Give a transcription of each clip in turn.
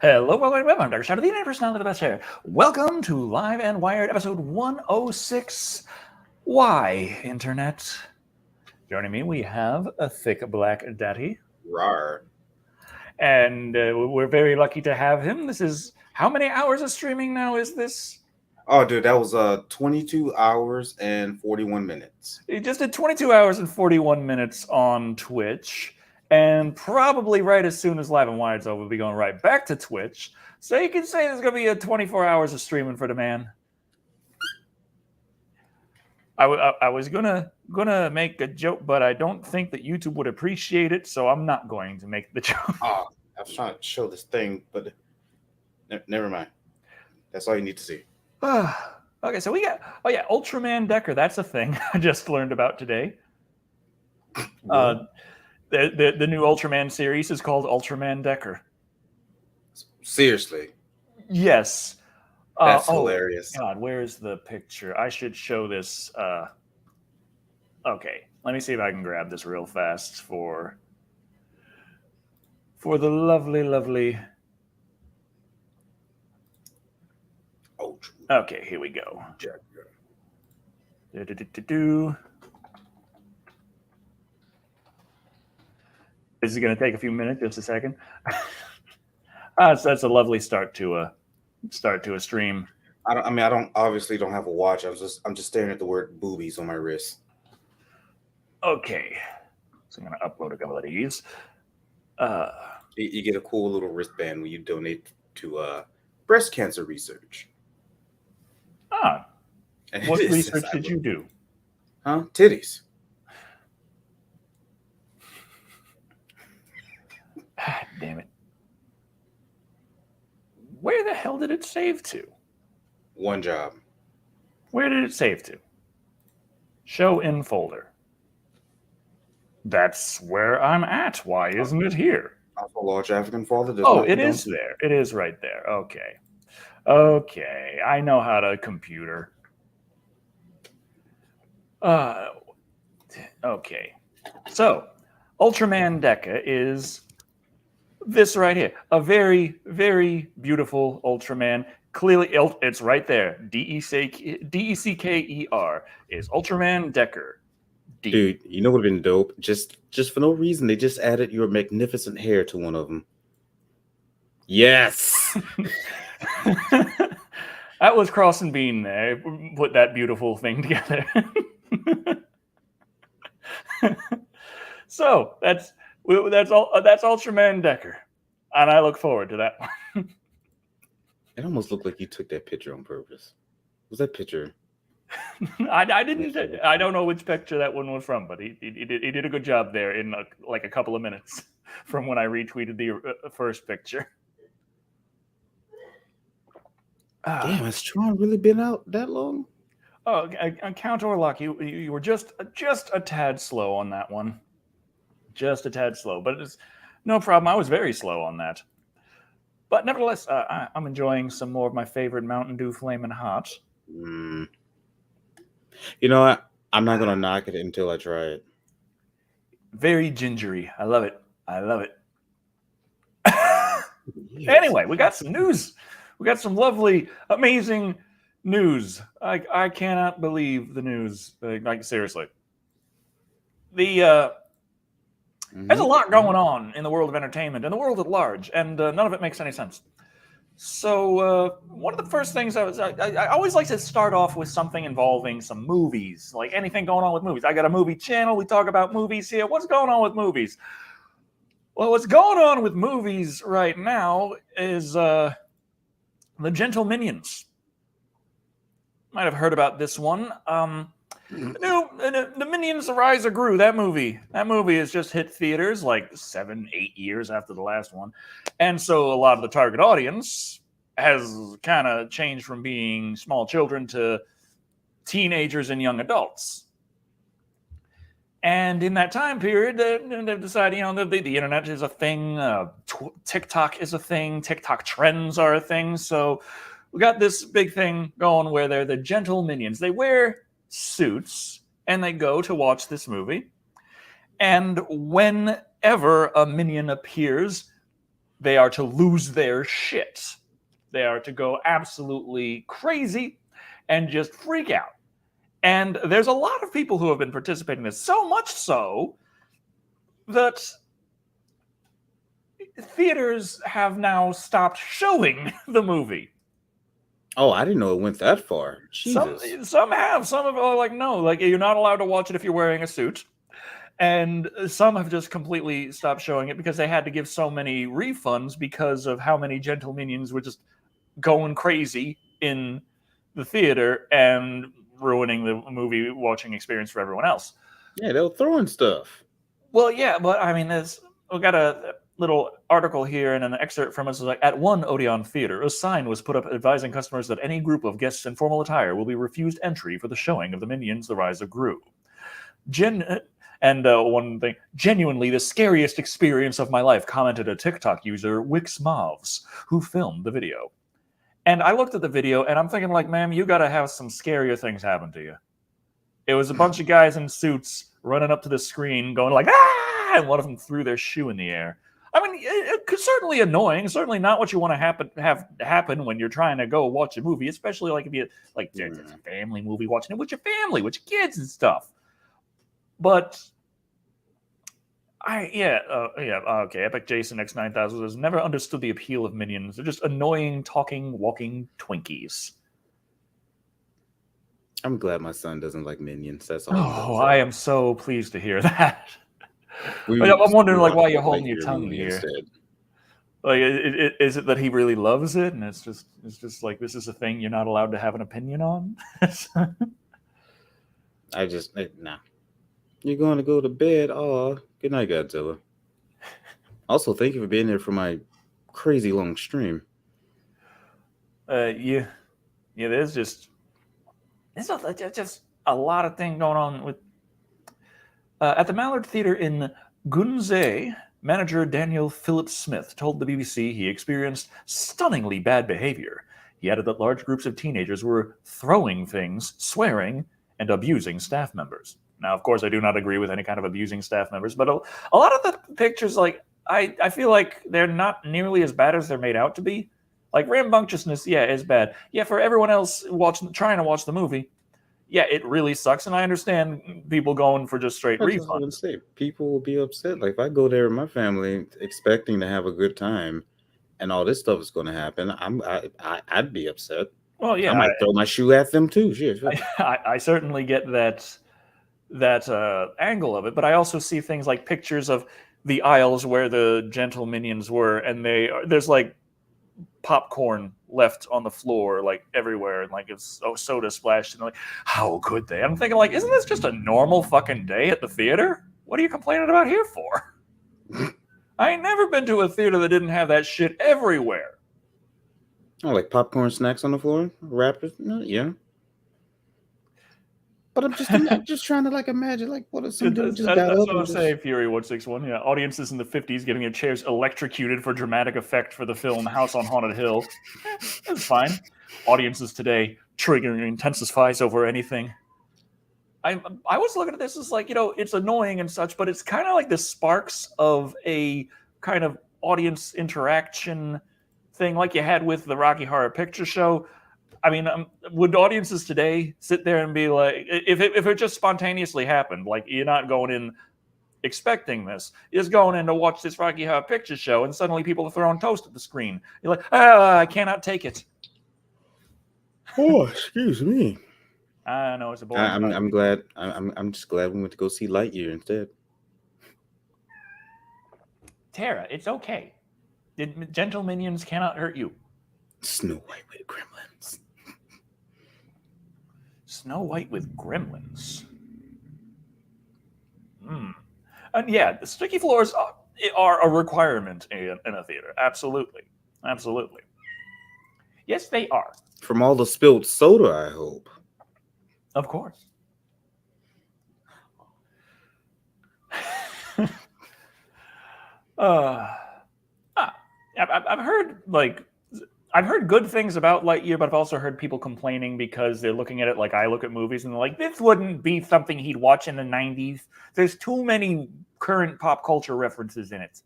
Hello, welcome, I'm Dr. Shadow, the internet personality, the best hair. Welcome to Live and Wired, episode 106. Why, Internet? Joining me, we have a thick black daddy. Rar. And we're very lucky to have him. This is, how many hours of streaming now is this? Oh, dude, that was 22 hours and 41 minutes. He just did 22 hours and 41 minutes on Twitch. And probably right as soon as Live and Wired's over, we'll be going right back to Twitch. So you can say there's going to be a 24 hours of streaming for the man. I was gonna make a joke, but I don't think that YouTube would appreciate it, so I'm not going to make the joke. Oh, I was trying to show this thing, but never mind. That's all you need to see. Okay, so we got, Ultraman Decker. That's a thing I just learned about today. The new Ultraman series is called Ultraman Decker. Seriously. Yes. That's hilarious. God, where's the picture? I should show this. Okay, let me see if I can grab this real fast for the lovely. Okay, here we go. This is going to take a few minutes, just a second. So that's a lovely start to a stream. I don't obviously don't have a watch. I'm just staring at the word boobies on my wrist. Okay, so I'm going to upload a couple of these. You get a cool little wristband when you donate to breast cancer research. What research did you do? Huh? Titties. Damn it. Where the hell did it save to? One job. Where did it save to? Show in folder. That's where I'm at. Why isn't it here? Also, large African father. It is there. It is right there. Okay. I know how to computer. Okay. So, Ultraman Deca is this right here. A very, very beautiful Ultraman. Clearly, it's right there. Decker is Ultraman Decker. Dude, you know what would have been dope? Just for no reason, they just added your magnificent hair to one of them. Yes! That was Cross and Bean there. Put that beautiful thing together. So that's Ultraman Decker, and I look forward to that one. It almost looked like you took that picture on purpose. Was that picture? I didn't. I don't know which picture that one was from, but he did a good job there in like a couple of minutes from when I retweeted the first picture. Damn, has Tron really been out that long? Oh, Count Orlok, you were just a tad slow on that one. Just a tad slow, but it's no problem. I was very slow on that. But nevertheless, I'm enjoying some more of my favorite Mountain Dew Flamin' Hot. You know what? I'm not going to knock it until I try it. Very gingery. I love it. Anyway, we got some news. We got some lovely, amazing news. I cannot believe the news. Like seriously. There's a lot going on in the world of entertainment and the world at large, and none of it makes any sense. So one of the first things I always like to start off with something involving some movies, like anything going on with movies. I got a movie channel. We talk about movies here. What's going on with movies? Well, what's going on with movies right now is the Gentle Minions. Might have heard about this one. The Minions: The Rise of Gru. That movie has just hit theaters like 7-8 years after the last one, and so a lot of the target audience has kind of changed from being small children to teenagers and young adults. And in that time period, they've decided, the internet is a thing, TikTok is a thing, TikTok trends are a thing. So we got this big thing going where they're the Gentle Minions. They wear suits and they go to watch this movie. And whenever a minion appears, they are to lose their shit. They are to go absolutely crazy and just freak out. And there's a lot of people who have been participating in this, so much so that theaters have now stopped showing the movie. Oh, I didn't know it went that far. Jesus. Some have. Some are like, no, like you're not allowed to watch it if you're wearing a suit. And some have just completely stopped showing it because they had to give so many refunds because of how many gentle minions were just going crazy in the theater and ruining the movie watching experience for everyone else. Yeah, they were throwing stuff. Well, yeah, but I mean, we got a little article here and an excerpt from us. Like, at one Odeon theater, a sign was put up advising customers that any group of guests in formal attire will be refused entry for the showing of the Minions: The Rise of Gru. One thing, genuinely the scariest experience of my life, commented a TikTok user, WixMovs, who filmed the video. And I looked at the video and I'm thinking, like, ma'am, you got to have some scarier things happen to you. It was a bunch of guys in suits running up to the screen going like, ah, and one of them threw their shoe in the air. I mean, it's certainly annoying, certainly not what you want to have happen when you're trying to go watch a movie, especially like if you, like, it's a family movie, watching it with your family, with your kids and stuff. But okay. Epic Jason X9000 has never understood the appeal of minions. They're just annoying, talking, walking Twinkies. I'm glad my son doesn't like minions. That's all. Oh, I am so pleased to hear that. I'm wondering, like, why you're holding your tongue here. Instead. Like, is it that he really loves it, and it's just like, this is a thing you're not allowed to have an opinion on? Nah. You're going to go to bed. Oh, good night, Godzilla. Also, thank you for being there for my crazy long stream. Yeah. There's just a lot of things going on with. At the Mallard Theatre in Gunze, manager Daniel Philip Smith told the BBC he experienced stunningly bad behavior. He added that large groups of teenagers were throwing things, swearing, and abusing staff members. Now, of course, I do not agree with any kind of abusing staff members, but a lot of the pictures, like, I feel like they're not nearly as bad as they're made out to be. Like, rambunctiousness, yeah, is bad. Yeah, for everyone else trying to watch the movie, yeah, it really sucks, and I understand people going for just straight refunds. People will be upset. Like, if I go there with my family expecting to have a good time, and all this stuff is going to happen, I'd be upset. Well, yeah, I might throw my shoe at them too. Shit. I certainly get that angle of it, but I also see things like pictures of the aisles where the gentle minions were, and there's like popcorn left on the floor, like everywhere, and like it's soda splashed, and like, how could they? I'm thinking, like, isn't this just a normal fucking day at the theater? What are you complaining about here for? I ain't never been to a theater that didn't have that shit everywhere. Oh, like popcorn snacks on the floor, wrappers, yeah. But I'm just trying to, like, imagine, like, what if some dude just got up? That's what I'm saying, Fury 161. Yeah, audiences in the 50s getting their chairs electrocuted for dramatic effect for the film House on Haunted Hill. That's fine. Audiences today triggering intensifies over anything. I was looking at this as like, it's annoying and such, but it's kind of like the sparks of a kind of audience interaction thing like you had with the Rocky Horror Picture Show. I mean, would audiences today sit there and be like, if it just spontaneously happened, like you're not going in expecting this, you're just going in to watch this Rocky Horror Picture Show, and suddenly people are throwing toast at the screen. You're like, I cannot take it. Oh, excuse me. I know it's a boring. I'm glad. I'm just glad we went to go see Lightyear instead. Tara, it's okay. Gentle minions cannot hurt you. Snow White with gremlins. Snow White with gremlins. And yeah, the sticky floors are a requirement in a theater. Absolutely. Absolutely. Yes, they are. From all the spilled soda, I hope. Of course. I've heard good things about Lightyear, but I've also heard people complaining because they're looking at it like I look at movies, and they're like, this wouldn't be something he'd watch in the 90s. There's too many current pop culture references in it.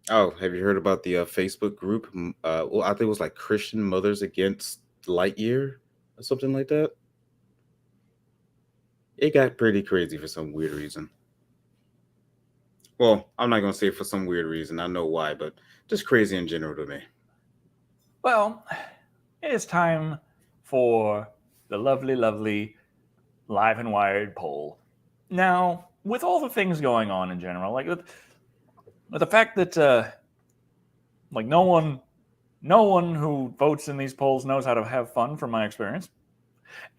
Oh, have you heard about the Facebook group? Well, I think it was like Christian Mothers Against Lightyear or something like that. It got pretty crazy for some weird reason. Well, I'm not gonna say for some weird reason. I know why, but just crazy in general to me. Well, it is time for the lovely, lovely Live and Wired poll. Now, with all the things going on in general, like with the fact that like no one who votes in these polls knows how to have fun, from my experience,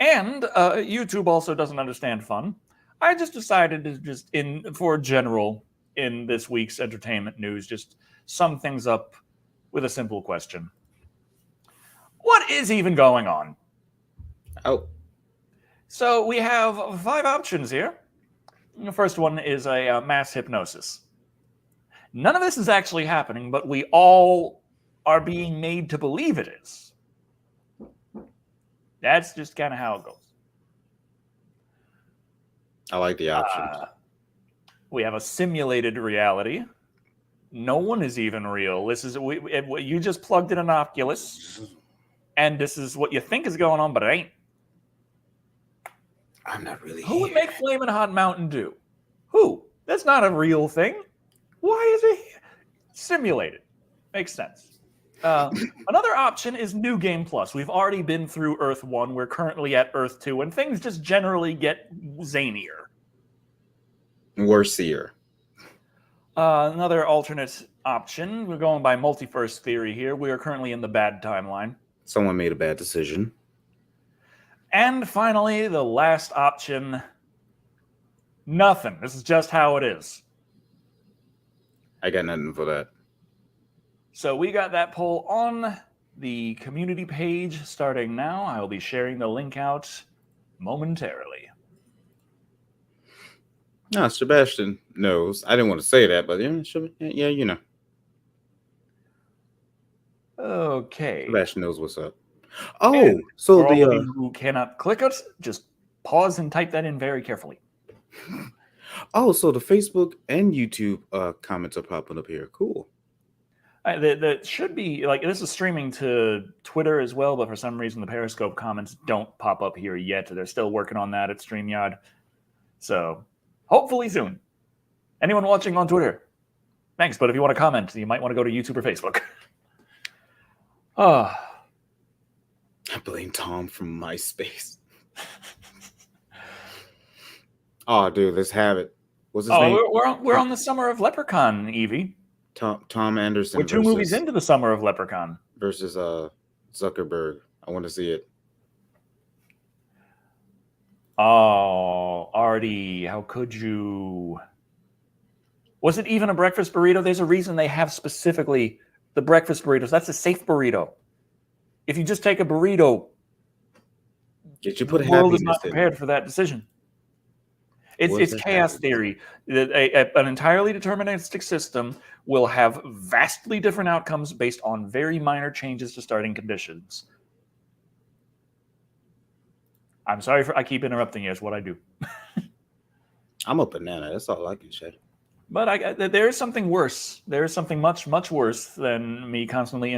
and YouTube also doesn't understand fun. I just decided to just for general in this week's entertainment news, just sum things up with a simple question: what is even going on? Oh, So we have 5 options here. The first one is a mass hypnosis. None of this is actually happening, but we all are being made to believe it is. That's just kind of how it goes. I like the options. We have a simulated reality. No one is even real. This is you just plugged in an Oculus, and this is what you think is going on, but it ain't. I'm not really. Who would make Flamin' Hot Mountain Dew? Who? That's not a real thing. Why is it simulated? Makes sense. Another option is New Game Plus. We've already been through Earth 1. We're currently at Earth 2, and things just generally get zanier. Worsier. Another alternate option, we're going by multiverse theory here. We are currently in the bad timeline. Someone made a bad decision. And finally, the last option, nothing. This is just how it is. I got nothing for that. So we got that poll on the community page starting now. I will be sharing the link out momentarily. No, Sebastian knows. I didn't want to say that, but yeah, you know. Okay. Sebastian knows what's up. Oh, And so for all the of you who cannot click it, just pause and type that in very carefully. so the Facebook and YouTube comments are popping up here. Cool. That should be like, this is streaming to Twitter as well, but for some reason the Periscope comments don't pop up here yet. They're still working on that at StreamYard. So hopefully soon. Anyone watching on Twitter, thanks. But if you want to comment, you might want to go to YouTube or Facebook. I blame Tom from MySpace. Oh, dude, let's have it. What's his name? We're on the Summer of Leprechaun, Evie. Tom Anderson. We're 2 movies into the Summer of Leprechaun. Versus Zuckerberg. I want to see it. Oh, Artie, how could you? Was it even a breakfast burrito? There's a reason they have specifically the breakfast burritos. That's a safe burrito. If you just take a burrito, Did you put the world is happiness not prepared for that decision. It's chaos theory. An entirely deterministic system will have vastly different outcomes based on very minor changes to starting conditions. I'm sorry I keep interrupting you. It's what I do. I'm a banana. That's all I can say. But there is something worse. There is something much, much worse than me constantly.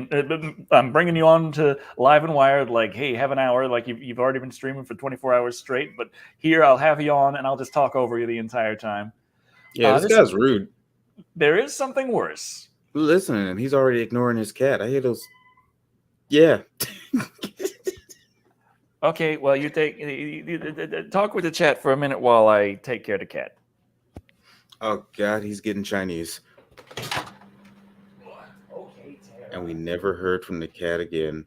I'm bringing you on to Live and Wired, like, hey, have an hour. Like you've already been streaming for 24 hours straight. But here I'll have you on, and I'll just talk over you the entire time. Yeah, this guy's rude. There is something worse. Listen to him. He's already ignoring his cat. I hear those. Yeah. Okay, well, you talk with the chat for a minute while I take care of the cat. Oh, God, he's getting Chinese. Okay, Tara. And we never heard from the cat again.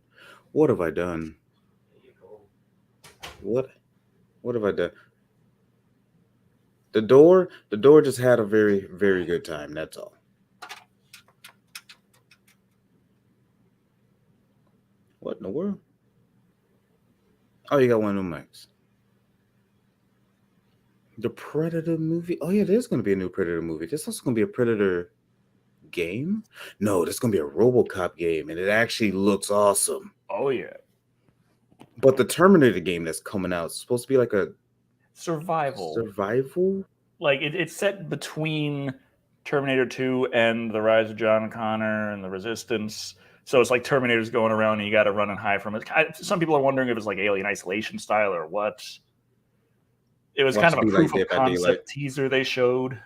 What have I done? What have I done? The door just had a very, very good time. That's all. What in the world? Oh, you got one of them mics. The Predator movie? Oh, yeah, there's going to be a new Predator movie. There's also going to be a Predator game? No, there's going to be a RoboCop game, and it actually looks awesome. Oh, yeah. But the Terminator game that's coming out is supposed to be like a... Survival? Like, it's set between Terminator 2 and The Rise of John Connor and The Resistance. So it's like Terminator's going around and you got to run and hide from it. Some people are wondering if it's like Alien Isolation style or what. It was kind of a proof of concept teaser they showed.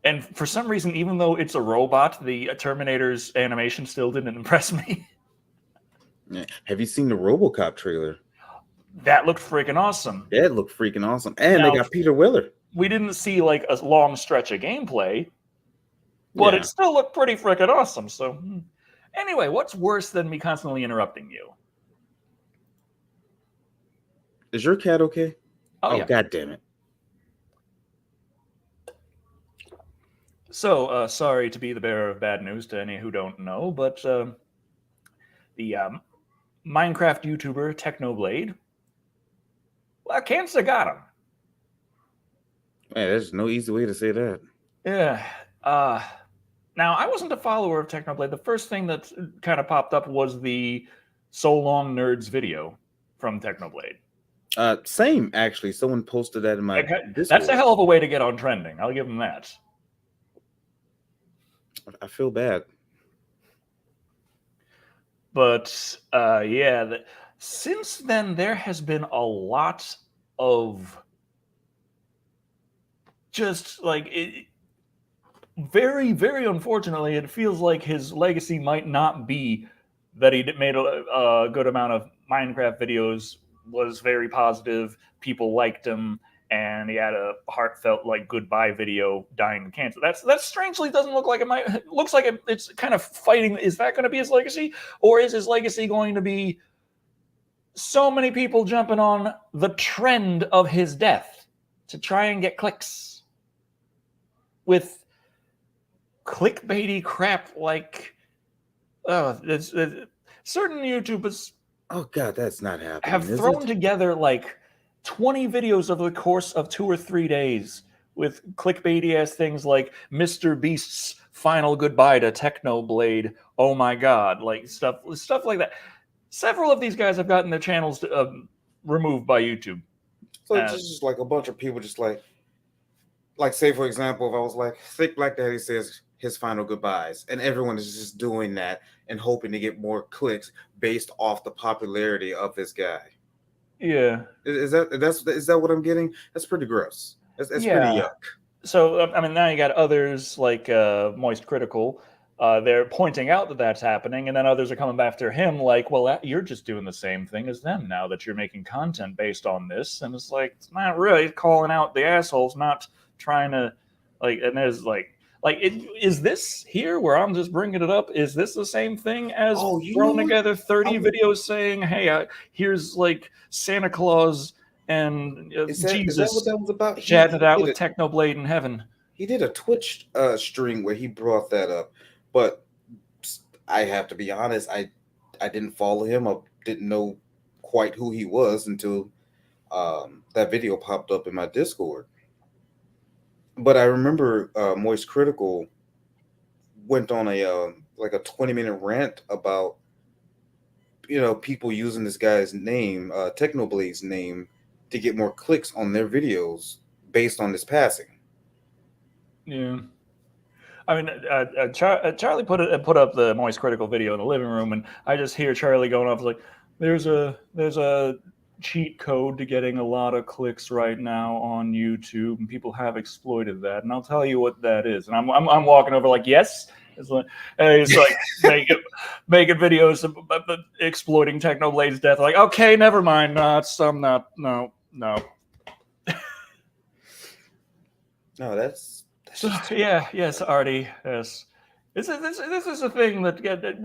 And for some reason, even though it's a robot, the Terminator's animation still didn't impress me. Have you seen the RoboCop trailer? That looked freaking awesome. That looked freaking awesome. And now, they got Peter Weller. We didn't see like a long stretch of gameplay, but it still looked pretty freaking awesome. So anyway, what's worse than me constantly interrupting you? Is your cat okay? Oh yeah. God damn it. So, sorry to be the bearer of bad news to any who don't know, but the Minecraft YouTuber Technoblade, well, cancer got him. Man, there's no easy way to say that. Yeah. Now, I wasn't a follower of Technoblade. The first thing that kind of popped up was the So Long Nerds video from Technoblade. Same, actually. Someone posted that in my Discord. That's a hell of a way to get on trending. I'll give them that. I feel bad. But, since then, there has been a lot of just, like, very, very unfortunately, it feels like his legacy might not be that he made a good amount of Minecraft videos, was very positive, people liked him, and he had a heartfelt like goodbye video dying of cancer. That strangely doesn't look like it looks like it's kind of fighting. Is that going to be his legacy, or is his legacy going to be so many people jumping on the trend of his death to try and get clicks with clickbaity crap like certain YouTubers? Oh God, that's not happening. Have thrown together like 20 videos over the course of 2 or 3 days with clickbaity ass things like Mr. Beast's final goodbye to Technoblade. Oh my God, like stuff like that. Several of these guys have gotten their channels removed by YouTube. So it's just like a bunch of people just like say, for example, if I was like, Thick Black Daddy says his final goodbyes, and everyone is just doing that and hoping to get more clicks based off the popularity of this guy. Yeah. Is that what I'm getting? That's pretty gross. That's pretty yuck. So, I mean, now you got others like Moist Critical. They're pointing out that that's happening, and then others are coming after him like, well, you're just doing the same thing as them now that you're making content based on this. And it's like, it's not really calling out the assholes, not trying to, like, and there's like, is this here where I'm just bringing it up? Is this the same thing as throwing together 30 videos saying, hey, here's like Santa Claus and Jesus is that what that was about? chatting it out with Technoblade in heaven? He did a Twitch stream where he brought that up, but I have to be honest, I didn't follow him. I didn't know quite who he was until that video popped up in my Discord. But I remember Moist Critical went on a 20-minute rant about people using this guy's name, Technoblade's name, to get more clicks on their videos based on this passing. Yeah, I mean, Charlie put up the Moist Critical video in the living room, and I just hear Charlie going off like, "There's a cheat code to getting a lot of clicks right now on YouTube, and people have exploited that, and I'll tell you what that is." And I'm walking over like, yes. It's like making videos of exploiting Technoblade's death. Like, okay, never mind. No, it's no. No, that's just yes, Artie. Yes, this is a thing that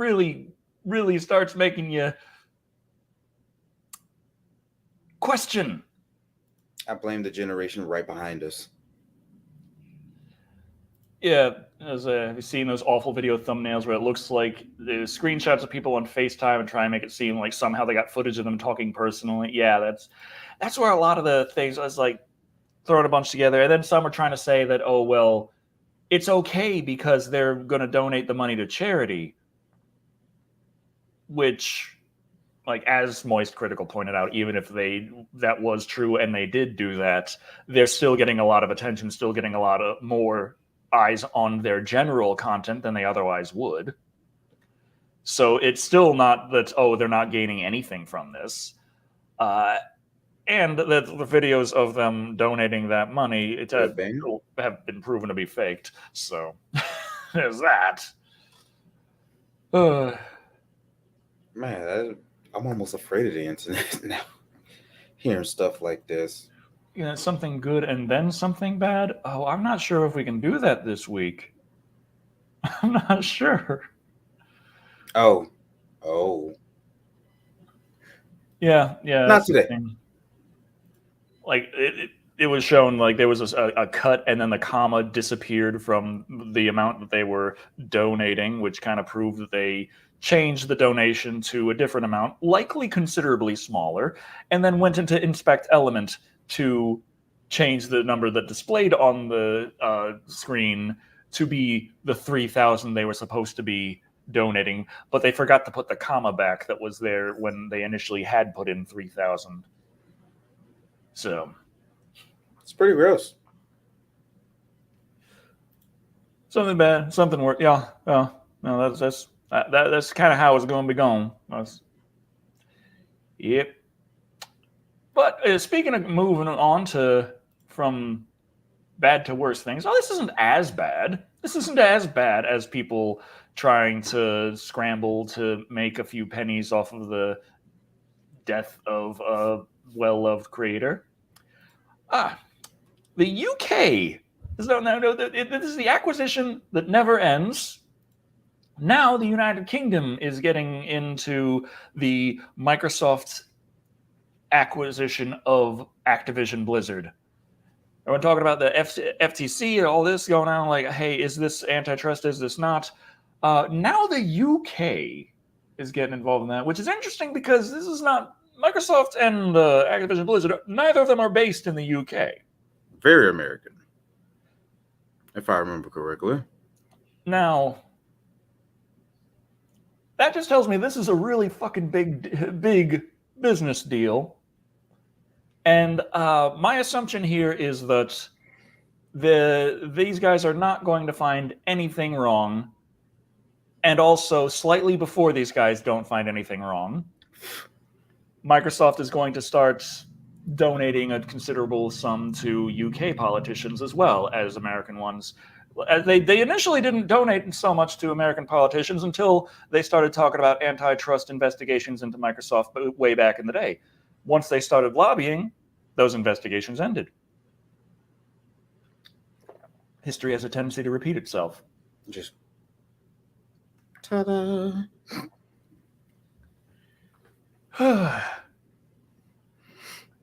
really starts making you question. I blame the generation right behind us. Yeah, have you seen those awful video thumbnails where it looks like the screenshots of people on FaceTime and try and make it seem like somehow they got footage of them talking personally? Yeah, that's where a lot of the things was like throwing a bunch together, and then some are trying to say that, oh well, it's okay because they're going to donate the money to charity, which like as Moist Critical pointed out, even if that was true and they did do that, they're still getting a lot of attention, still getting a lot of more eyes on their general content than they otherwise would. So it's still not that, oh, they're not gaining anything from this. And the videos of them donating that money have been proven to be faked. So there's that. Man, I'm almost afraid of the internet now. Hearing stuff like this. Something good and then something bad. Oh, I'm not sure if we can do that this week. I'm not sure. Oh. Yeah. Not today. Like it was shown like there was a cut and then the comma disappeared from the amount that they were donating, which kind of proved that they changed the donation to a different amount, likely considerably smaller, and then went into inspect element to change the number that displayed on the screen to be the 3,000 they were supposed to be donating, but they forgot to put the comma back that was there when they initially had put in 3,000. So it's pretty gross. Something bad, something worse. Yeah. No, that's kind of how it's going to be going. Yep. But speaking of moving on from bad to worse things, this isn't as bad. This isn't as bad as people trying to scramble to make a few pennies off of the death of a well-loved creator. The UK. This is the acquisition that never ends. Now the United Kingdom is getting into the Microsoft acquisition of Activision Blizzard. Everyone talking about the FTC and all this going on, like, hey, is this antitrust? Is this not? Now the UK is getting involved in that, which is interesting because this is not Microsoft and Activision Blizzard. Neither of them are based in the UK. Very American, if I remember correctly. Now, that just tells me this is a really fucking big business deal. And my assumption here is that these guys are not going to find anything wrong. And also, slightly before these guys don't find anything wrong, Microsoft is going to start donating a considerable sum to UK politicians as well as American ones. They initially didn't donate so much to American politicians until they started talking about antitrust investigations into Microsoft way back in the day. Once they started lobbying, those investigations ended. History has a tendency to repeat itself. Just ta-da.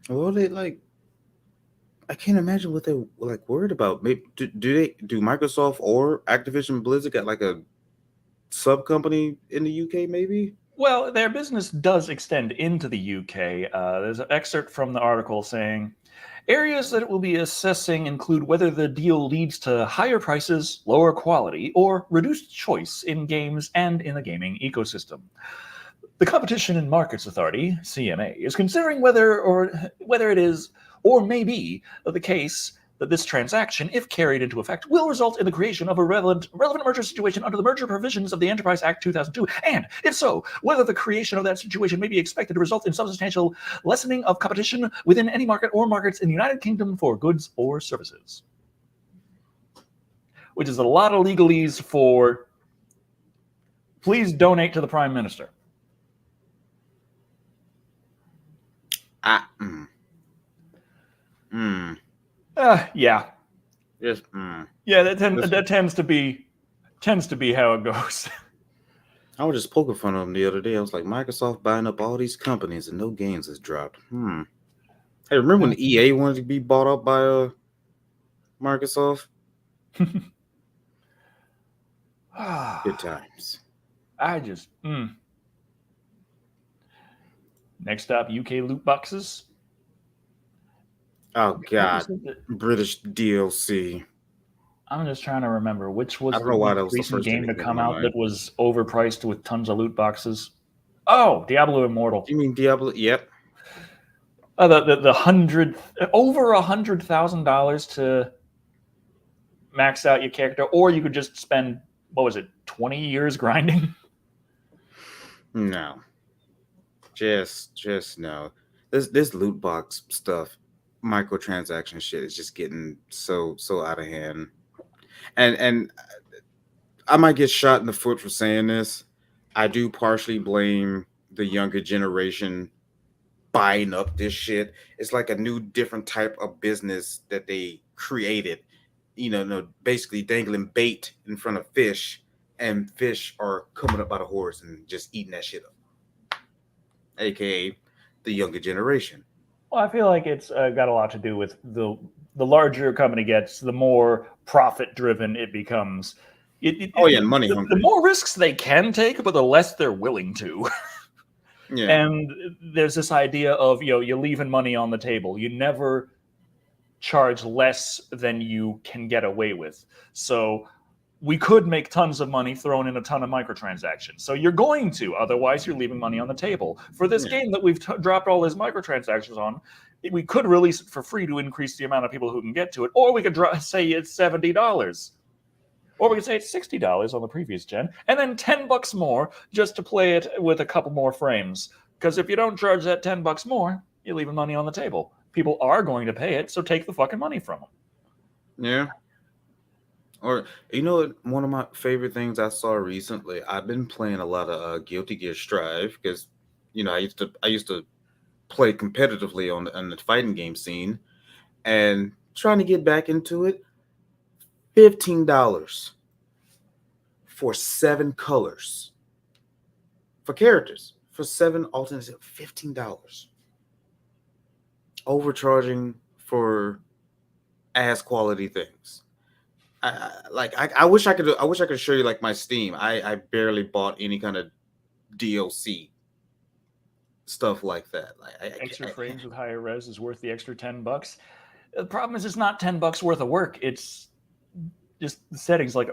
Well, I can't imagine what they were worried about. Maybe do Microsoft or Activision Blizzard got like a sub company in the UK? Maybe. Well, their business does extend into the UK. There's an excerpt from the article saying, areas that it will be assessing include whether the deal leads to higher prices, lower quality, or reduced choice in games and in the gaming ecosystem. The Competition and Markets Authority, CMA, is considering whether it is or may be the case that this transaction, if carried into effect, will result in the creation of a relevant merger situation under the merger provisions of the Enterprise Act 2002, and, if so, whether the creation of that situation may be expected to result in substantial lessening of competition within any market or markets in the United Kingdom for goods or services. Which is a lot of legalese for, please donate to the Prime Minister. Yeah. Yes. Yeah, that tends to be how it goes. I was just poking fun of them the other day. I was like, Microsoft buying up all these companies and no games has dropped. Hey, remember when EA wanted to be bought up by Microsoft? Good times. Next up, UK loot boxes. Oh God, British DLC. I'm just trying to remember which was the recent game to come out that was overpriced with tons of loot boxes. Oh, Diablo Immortal. You mean Diablo? Yep. The hundred over $100,000 to max out your character, or you could just spend what was it, 20 years grinding? No, just no. This loot box stuff, microtransaction shit is just getting so out of hand. And I might get shot in the foot for saying this. I do partially blame the younger generation buying up this shit. It's like a new, different type of business that they created. No, basically dangling bait in front of fish, and fish are coming up by the horse and just eating that shit up. AKA the younger generation. Well, I feel like it's got a lot to do with the larger a company gets, the more profit driven it becomes. Oh yeah, money The hungry. more risks they can take, but the less they're willing to. Yeah, And there's this idea of you're leaving money on the table. You never charge less than you can get away with. So we could make tons of money throwing in a ton of microtransactions. So you're going to, otherwise you're leaving money on the table. For this yeah, game that we've dropped all these microtransactions on, we could release it for free to increase the amount of people who can get to it, or we could say it's $70. Or we could say it's $60 on the previous gen, and then $10 more just to play it with a couple more frames. Because if you don't charge that $10 more, you're leaving money on the table. People are going to pay it, so take the fucking money from them. yeah. Or one of my favorite things I saw recently. I've been playing a lot of Guilty Gear Strive because I used to play competitively on the fighting game scene, and trying to get back into it. $15 for 7 colors for characters for 7 alternates. $15 overcharging for ass quality things. I wish I could show you like my Steam. I barely bought any kind of DLC stuff like that. Extra I can't. frames with higher res is worth the extra $10. The problem is it's not $10 worth of work. It's just the settings. Like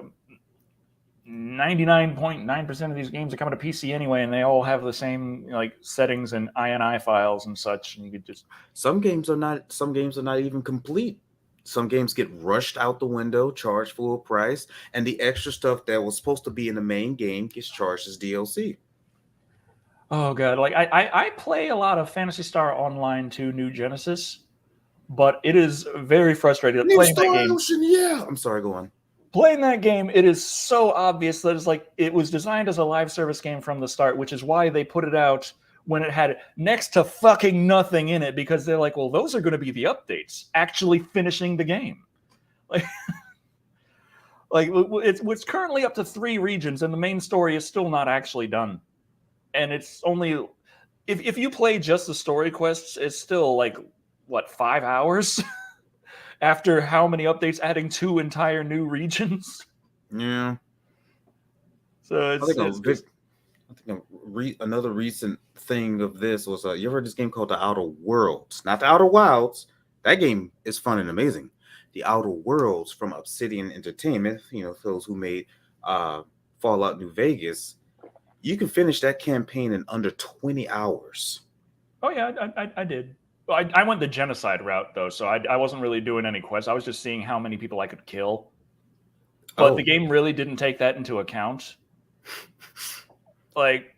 99.9% of these games are coming to PC anyway, and they all have the same like settings and INI files and such. And you could just Some games are not even complete. Some games get rushed out the window, charged full price, and the extra stuff that was supposed to be in the main game gets charged as DLC. oh god, like I play a lot of Fantasy Star Online 2 New Genesis, but it is very frustrating New playing that Star game. Ocean, yeah. I'm sorry, go on. Playing that game, it is so obvious that it's like it was designed as a live service game from the start, which is why they put it out when it had next to fucking nothing in it, because they're like, well, those are going to be the updates, actually finishing the game. Like, it's currently up to 3 regions, and the main story is still not actually done. And it's only if you play just the story quests, it's still like what 5 hours after how many updates, adding 2 entire new regions. Yeah. So I it's think a it's big, just I think another recent thing of this was you ever heard this game called The Outer Worlds? Not The Outer Wilds. That game is fun and amazing. The Outer Worlds from Obsidian Entertainment, those who made uh, Fallout New Vegas. You can finish that campaign in under 20 hours. oh yeah, I did. Well, I went the genocide route though, so I wasn't really doing any quests. I was just seeing how many people I could kill. But the Oh, game really didn't take that into account. Like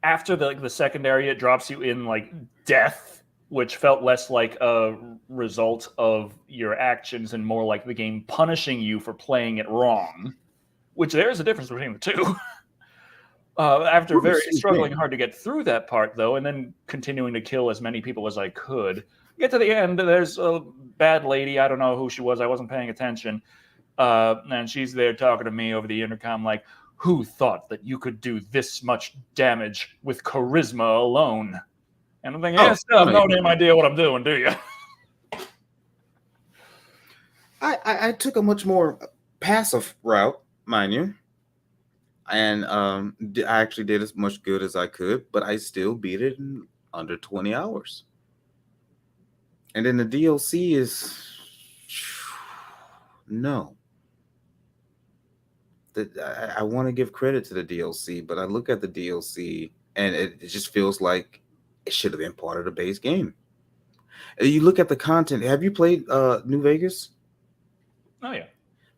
after the secondary, it drops you in like death, which felt less like a result of your actions and more like the game punishing you for playing it wrong. Which there's a difference between the two. After pretty very sweet struggling game. hard to get through that part though, and then continuing to kill as many people as I could, get to the end. There's a bad lady. I don't know who she was. I wasn't paying attention. And she's there talking to me over the intercom, like, "Who thought that you could do this much damage with charisma alone?" And I'm thinking, Oh, "Yeah, still I have know no you're damn talking idea what I'm doing, do you?" I took a much more passive route, mind you, and I actually did as much good as I could, but I still beat it in under 20 hours. And then the DLC is no. I want to give credit to the DLC, but I look at the DLC and it just feels like it should have been part of the base game. You look at the content. Have you played New Vegas? Oh yeah.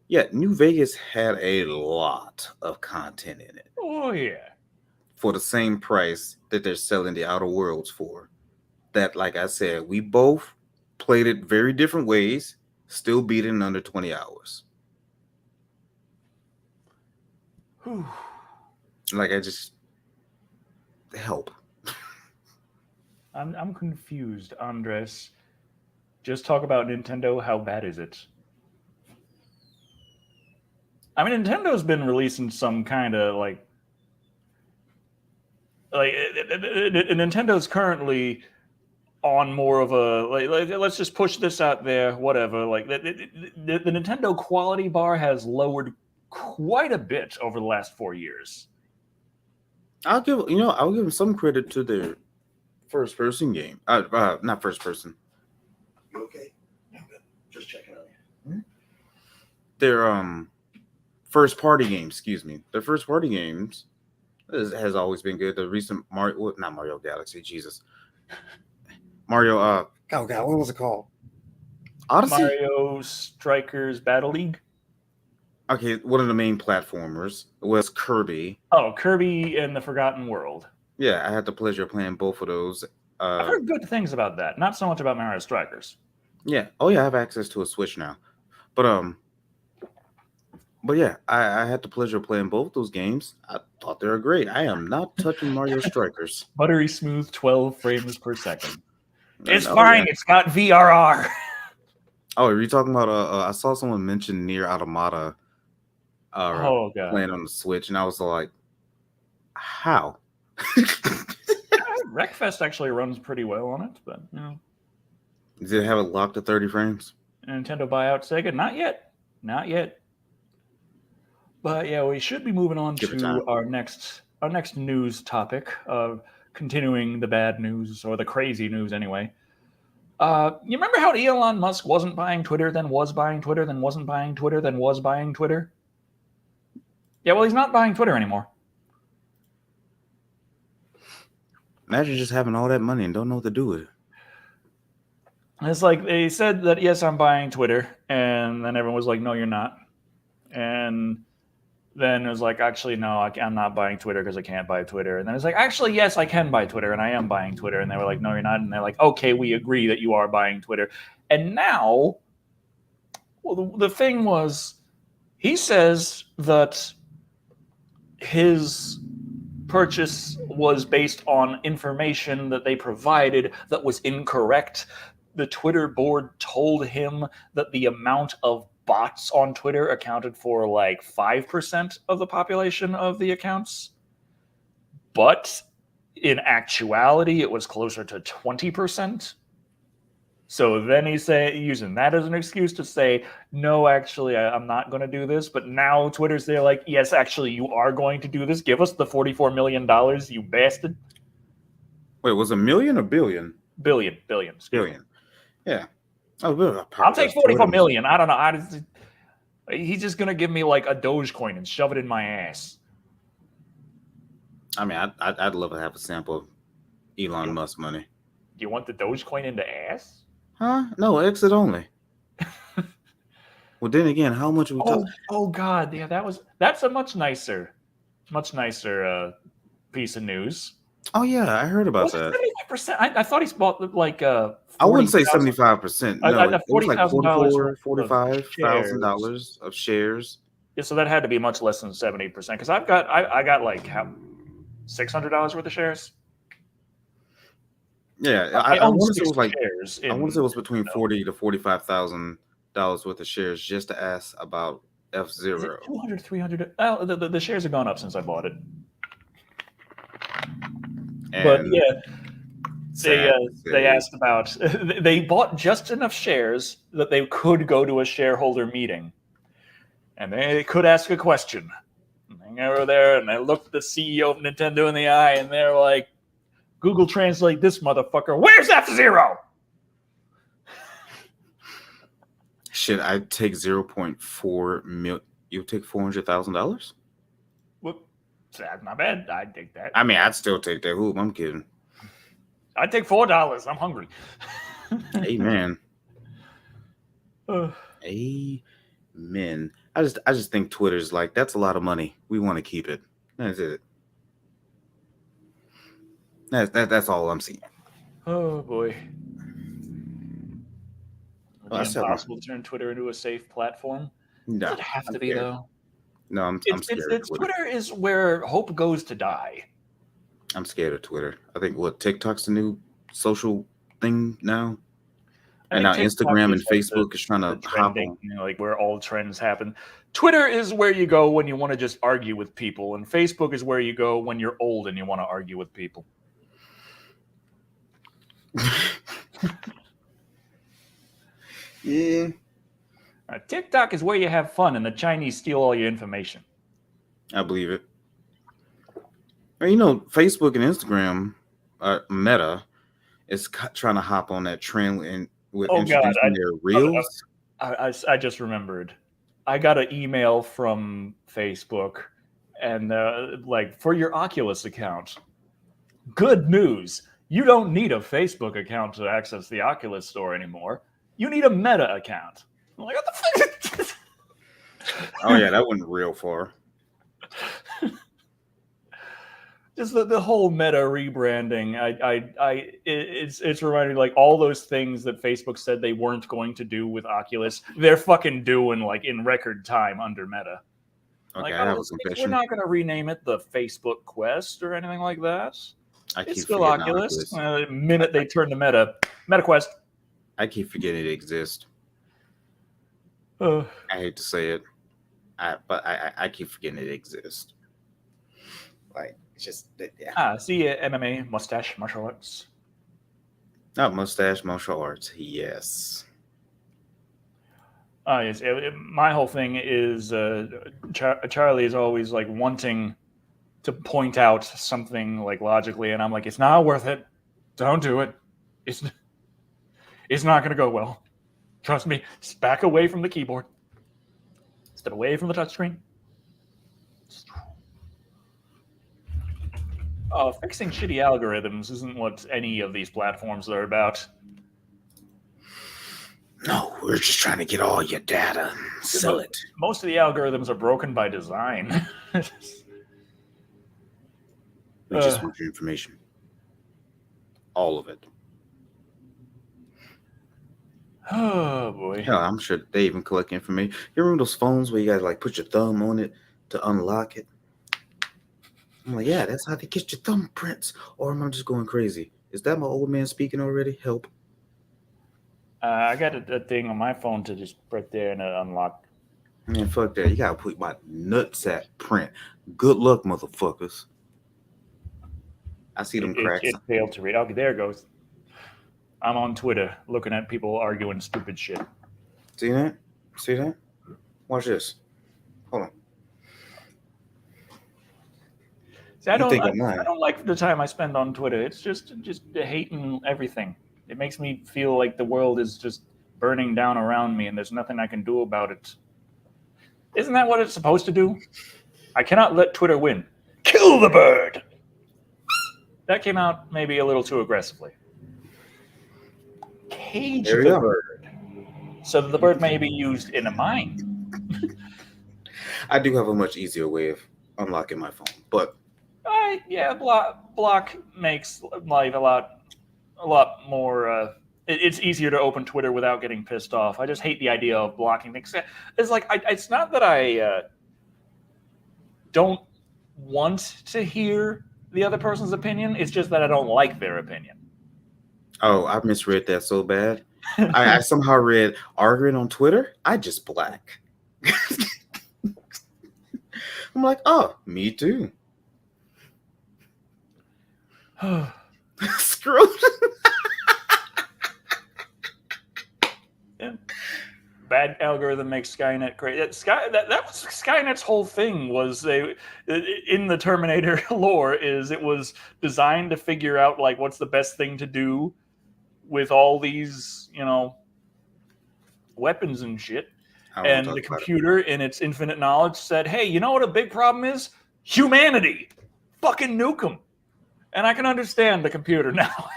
Yeah, New Vegas had a lot of content in it Oh yeah. for the same price that they're selling the Outer Worlds for. That, like I said, we both played it very different ways, still beat it in under 20 hours. Whew. Like, I just help. I'm confused, Andres. Just talk about Nintendo. How bad is it? I mean, Nintendo's been releasing some kind of Nintendo's currently on more of a let's just push this out there, whatever. Like the Nintendo quality bar has lowered quite a bit over the last 4 years. I'll give them some credit to their first person game. Not first person. You okay? I'm good. Just checking on you. Their first party games. Excuse me. Their first party games has always been good. The recent not Mario Galaxy. Jesus. Mario. Oh God, what was it called? Odyssey. Mario Strikers Battle League. Okay, one of the main platformers was Kirby. Oh, Kirby and the Forgotten World. Yeah, I had the pleasure of playing both of those. I've heard good things about that. Not so much about Mario Strikers. Yeah. Oh yeah, I have access to a Switch now. But yeah, I had the pleasure of playing both those games. I thought they were great. I am not touching Mario Strikers. Buttery smooth, 12 frames per second. It's Oh, fine. yeah. It's got VRR. Oh, are you talking about? I saw someone mention Near Automata. Oh god. Playing on the Switch, and I was like, how? Wreckfest actually runs pretty well on it, but you know. Does it have it locked to 30 frames? Nintendo buyout Sega? Not yet. Not yet. But yeah, we should be moving on to our next news topic of continuing the bad news or the crazy news anyway. You remember how Elon Musk wasn't buying Twitter, then was buying Twitter, then wasn't buying Twitter, then was buying Twitter? Yeah, well, he's not buying Twitter anymore. Imagine just having all that money and don't know what to do with it. It's like they said that, yes, I'm buying Twitter, and then everyone was like, no, you're not. And then it was like, actually, no, I'm not buying Twitter because I can't buy Twitter. And then it's like, actually, yes, I can buy Twitter, and I am buying Twitter. And they were like, no, you're not. And they're like, okay, we agree that you are buying Twitter. And now, well, the thing was, he says that his purchase was based on information that they provided that was incorrect. The Twitter board told him that the amount of bots on Twitter accounted for like 5% of the population of the accounts. But in actuality, it was closer to 20%. So then he's using that as an excuse to say, no, actually, I'm not going to do this. But now Twitter's there like, yes, actually, you are going to do this. Give us the $44 million, you bastard. Wait, was it million or billion? Billion. Yeah. Oh, I'll take 44 million. I don't know. He's just going to give me like a Dogecoin and shove it in my ass. I mean, I'd love to have a sample of Elon Musk money. You want the Dogecoin in the ass? Huh? No, exit only. Well, then again, how much are we talking? Oh God, yeah, that's a much nicer piece of news. Oh yeah, I heard about that. 75%. I thought he bought like 40, I wouldn't say 75%. No, it was like $45,000 of shares. Yeah, so that had to be much less than 70%. Because I got like $600 worth of shares. Yeah, I want to say it was like shares. I want to say it was between $40,000 to $45,000 worth of shares just to ask about F-Zero. 200, 300. Oh, the shares have gone up since I bought it. But yeah, they asked about. They bought just enough shares that they could go to a shareholder meeting, and they could ask a question. And they were there, and they looked the CEO of Nintendo in the eye, and they're like, "Google Translate this motherfucker. Where's F-Zero?" Shit, I'd take 0.4 mil. You take $400,000? What? That's not bad. I'd take that. I mean, I'd still take that hoop. I'm kidding. I'd take $4. I'm hungry. Amen. Uh, Amen. I just think Twitter's like, that's a lot of money. We want to keep it. That's it. That's all I'm seeing. oh boy. Would Well, it I be said impossible to turn Twitter into a safe platform? No, Does it have I'm to be scared. though? No, I'm scared of Twitter. Twitter is where hope goes to die. I'm scared of Twitter. I think TikTok's the new social thing now. And now TikTok Instagram and is like Facebook is trying to the hop trending, on. like where all trends happen. Twitter is where you go when you want to just argue with people, and Facebook is where you go when you're old and you want to argue with people. Yeah. TikTok is where you have fun, and the Chinese steal all your information. I believe it. And Facebook and Instagram, Meta, is trying to hop on that trend with introducing their reels. I just remembered. I got an email from Facebook, and for your Oculus account. Good news. You don't need a Facebook account to access the Oculus store anymore. You need a Meta account. I'm like, what the fuck? Oh yeah, that went real far. Just the whole Meta rebranding. It's reminding me, like, all those things that Facebook said they weren't going to do with Oculus, they're fucking doing like in record time under Meta. Okay, I have a confession. We're not going to rename it the Facebook Quest or anything like that. It's still Oculus. The minute they turn to Meta Quest. I keep forgetting it exists. I hate to say it, but I keep forgetting it exists. Like, it's just, yeah. See MMA, mustache, martial arts. Not mustache, martial arts. Yes. Yes. My whole thing is Charlie is always like wanting to point out something like logically, and I'm like, it's not worth it. Don't do it. It's not going to go well. Trust me. Just back away from the keyboard. Step away from the touchscreen. Fixing shitty algorithms isn't what any of these platforms are about. No, we're just trying to get all your data and sell it. Most of the algorithms are broken by design. We just want your information. All of it. Oh boy. Hell, I'm sure they even collect information. You remember those phones where you guys like put your thumb on it to unlock it? I'm like, yeah, that's how they get your thumbprints. Or am I just going crazy? Is that my old man speaking already? Help. I got a thing on my phone to just right there and unlock. Man, fuck that. You gotta put my nutsack print. Good luck, motherfuckers. I see them cracks. It failed to read. Okay, there it goes. I'm on Twitter looking at people arguing stupid shit. See that? See that? Watch this. Hold on. See, I don't like the time I spend on Twitter. It's just hating everything. It makes me feel like the world is just burning down around me and there's nothing I can do about it. Isn't that what it's supposed to do? I cannot let Twitter win. Kill the bird! That came out maybe a little too aggressively. Cage the bird. So that the bird may be used in a mine. I do have a much easier way of unlocking my phone, but block makes life a lot more. It's easier to open Twitter without getting pissed off. I just hate the idea of blocking things. It's like it's not that I don't want to hear the other person's opinion. It's just that I don't like their opinion. Oh, I misread that so bad. I somehow read arguing on Twitter. I just black. I'm like, oh, me too. Screw. Yeah. Bad algorithm makes Skynet crazy. That was Skynet's whole thing. Was in the Terminator lore is it was designed to figure out like what's the best thing to do with all these weapons and shit. And the computer, in its infinite knowledge, said, "Hey, you know what a big problem is? humanity. Fucking nuke them. And I can understand the computer now.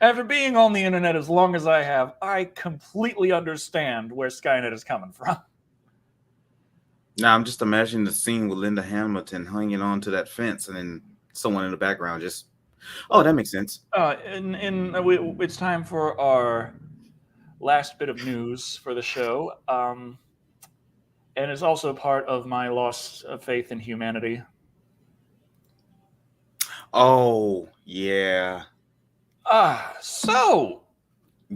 After being on the internet as long as I have, I completely understand where Skynet is coming from. Now I'm just imagining the scene with Linda Hamilton hanging onto that fence, and then someone in the background just, oh, that makes sense. It's time for our last bit of news for the show, and it's also part of my loss of faith in humanity. Oh, yeah. So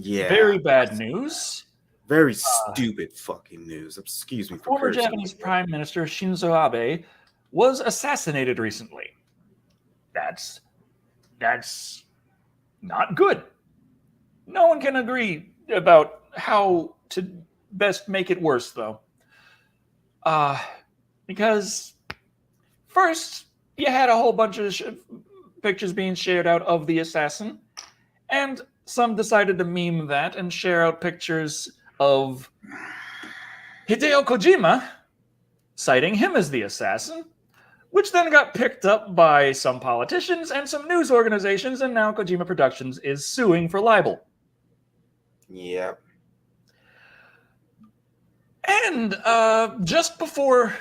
Yeah. very bad news. Very stupid fucking news. Excuse me for Former cursing. Japanese Prime Minister Shinzo Abe was assassinated recently. That's not good. No one can agree about how to best make it worse, though. Because first, you had a whole bunch of pictures being shared out of the assassin, and some decided to meme that and share out pictures of Hideo Kojima, citing him as the assassin, which then got picked up by some politicians and some news organizations, and now Kojima Productions is suing for libel. Yep. And just before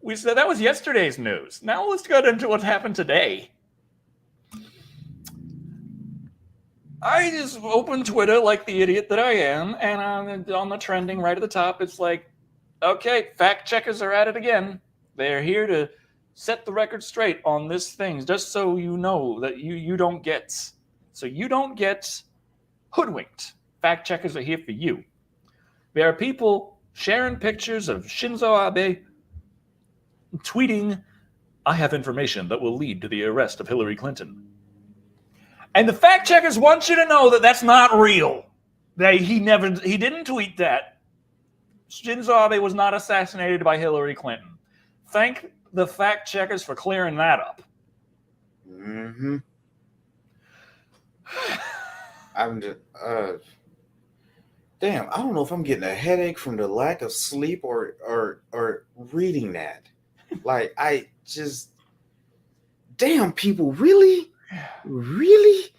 we said that was yesterday's news. Now let's get into what happened today. I just opened Twitter like the idiot that I am, and on the trending right at the top, it's like, okay, fact checkers are at it again. They're here to set the record straight on this thing, just so you know that you don't get hoodwinked. Fact checkers are here for you. There are people sharing pictures of Shinzo Abe tweeting, "I have information that will lead to the arrest of Hillary Clinton." And the fact checkers want you to know that that's not real. He didn't tweet that. Shinzo Abe was not assassinated by Hillary Clinton. Thank the fact checkers for clearing that up. Mm-hmm. I'm just, damn, I don't know if I'm getting a headache from the lack of sleep or reading that. Like, I just, damn, people, really? Really?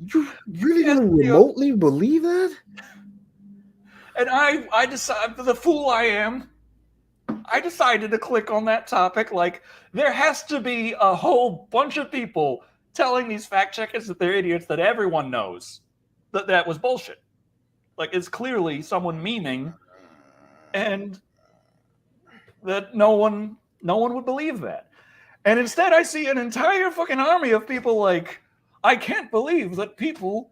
You really gonna remotely believe that? And I decided, the fool I am, I decided to click on that topic. Like, there has to be a whole bunch of people telling these fact checkers that they're idiots, that everyone knows that was bullshit. Like, it's clearly someone memeing, and that no one would believe that. And instead, I see an entire fucking army of people like, I can't believe that people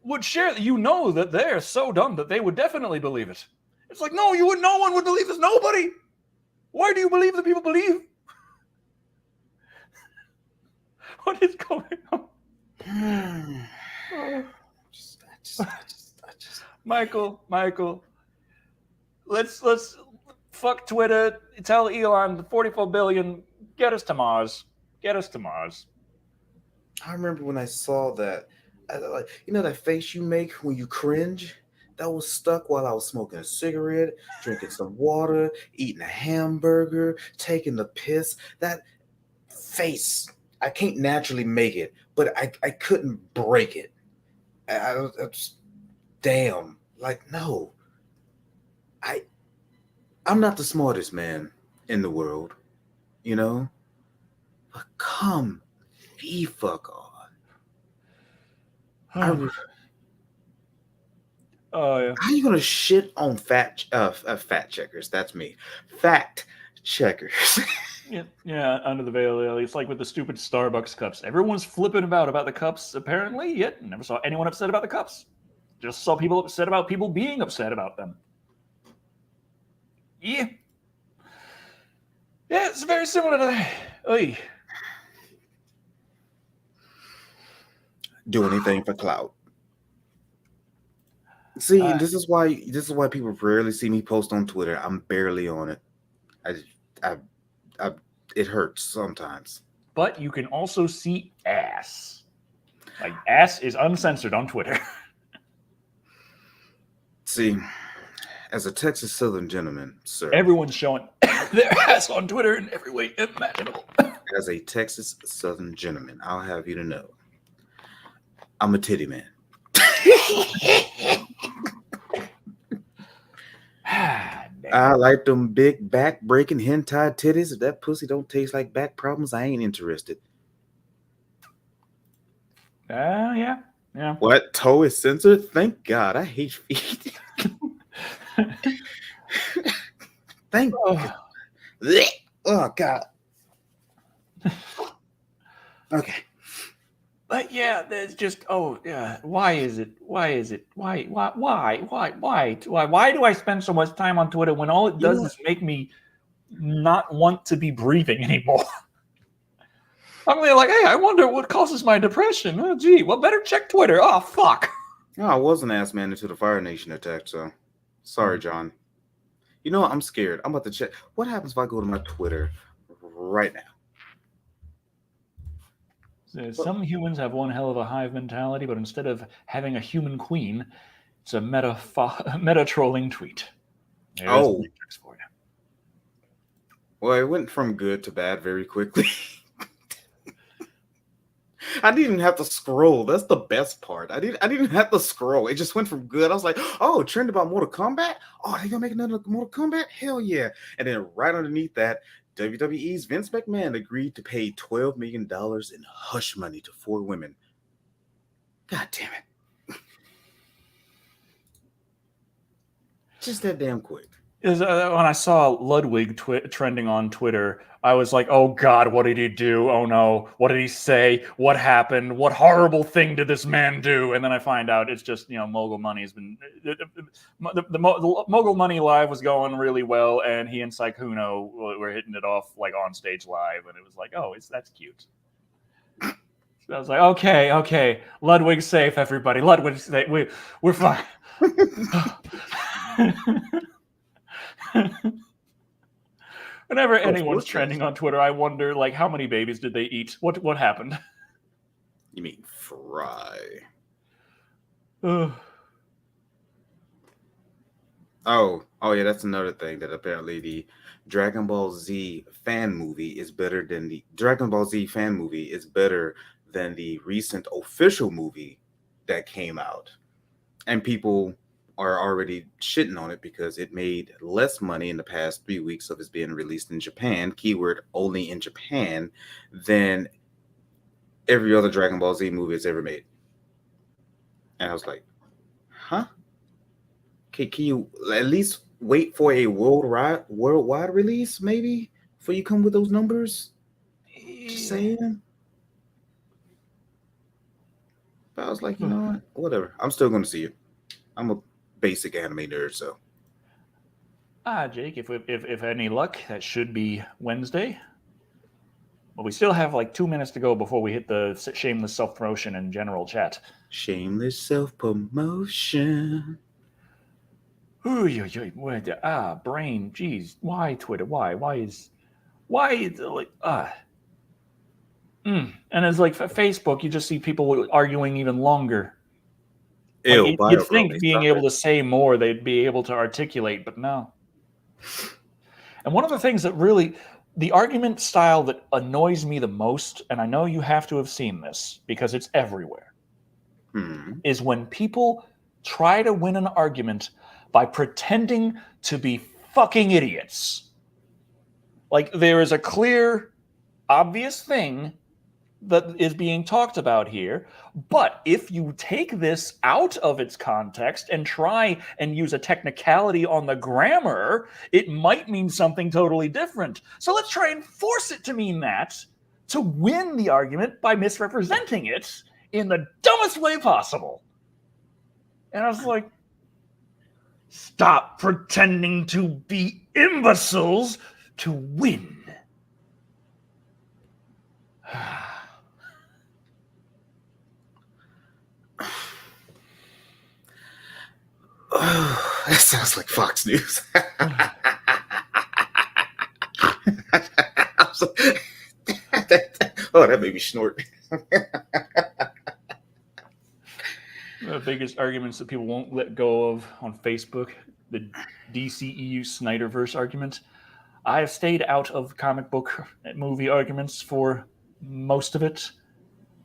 would share that. You know that they're so dumb that they would definitely believe it. It's like, no, no one would believe this. Nobody. Why do you believe that people believe? What is going on? I just Michael, let's fuck Twitter. Tell Elon the 44 billion. Get us to Mars. Get us to Mars. I remember when I saw that, you know that face you make when you cringe? That was stuck while I was smoking a cigarette, drinking some water, eating a hamburger, taking the piss. That face, I can't naturally make it, but I couldn't break it. I just, damn, like, no. I'm not the smartest man in the world, you know? But come the fuck on. Oh yeah. How are you gonna shit on fact checkers? That's me. Fact checkers. Yeah, under the veil. It's like with the stupid Starbucks cups. Everyone's flipping about the cups, apparently, yet never saw anyone upset about the cups. Just saw people upset about people being upset about them. Yeah. Yeah, it's very similar to that. Oy. Do anything for clout. See, this is why people rarely see me post on Twitter. I'm barely on it. It hurts sometimes. But you can also see ass. Like, ass is uncensored on Twitter. See, as a Texas Southern gentleman, sir, Everyone's showing their ass on Twitter in every way imaginable. As a Texas Southern gentleman, I'll have you to know, I'm a titty man. I like them big back breaking hentai titties. If that pussy don't taste like back problems, I ain't interested. Yeah. What? Toe is censored? Thank God. I hate feet. Thank God. Oh God. Okay. But yeah, there's just why is it? Why do I spend so much time on Twitter when all it does is make me not want to be breathing anymore? I'm like, hey, I wonder what causes my depression. Oh, gee, well, better check Twitter. Oh, fuck. No, I was an ass man until the Fire Nation attack, so sorry, John. You know what? I'm scared. I'm about to check. What happens if I go to my Twitter right now? Some humans have one hell of a hive mentality, but instead of having a human queen, it's a meta trolling tweet. There's Oh. the tricks for you. Well, it went from good to bad very quickly. I didn't even have to scroll. That's the best part. I didn't even have to scroll. It just went from good. I was like, oh, trend about Mortal Kombat? Oh, they gonna make another Mortal Kombat? Hell yeah. And then right underneath that, WWE's Vince McMahon agreed to pay $12 million in hush money to 4 women. God damn it. Just that damn quick. When I saw Ludwig trending on Twitter, I was like, oh God, what did he do? Oh no, what did he say? What happened? What horrible thing did this man do? And then I find out it's just, Mogul Money has been... The Mogul Money Live was going really well, and he and Saikuno were hitting it off like on stage live, and it was like, oh, that's cute. So I was like, okay, Ludwig's safe, everybody. Ludwig's safe. We're fine. Whenever anyone's trending on Twitter, I wonder, like, how many babies did they eat? What happened? You mean fry? Oh yeah, that's another thing, that apparently the Dragon Ball Z fan movie is better than the recent official movie that came out, and people are already shitting on it because it made less money in the past 3 weeks of its being released in Japan, keyword only in Japan, than every other Dragon Ball Z movie it's ever made. And I was like, huh? Can you at least wait for a worldwide release, maybe, before you come with those numbers? Just saying. But I was like, you know what? Whatever. I'm still going to see it. I'm a basic anime nerd, so. Jake, if any luck, that should be Wednesday. Well, we still have like 2 minutes to go before we hit the shameless self-promotion and general chat. Shameless self-promotion. Brain, geez, why Twitter? Why And it's like Facebook, you just see people arguing even longer. Like, you'd think being able to say more, they'd be able to articulate, but no. And one of the things that really, the argument style that annoys me the most, and I know you have to have seen this because it's everywhere, is when people try to win an argument by pretending to be fucking idiots. Like, there is a clear, obvious thing that is being talked about here, but if you take this out of its context and try and use a technicality on the grammar, it might mean something totally different. So let's try and force it to mean that to win the argument by misrepresenting it in the dumbest way possible. And I was like, stop pretending to be imbeciles to win. Oh, that sounds like Fox News. That made me snort. The biggest arguments that people won't let go of on Facebook, the DCEU Snyderverse argument. I have stayed out of comic book movie arguments for most of it.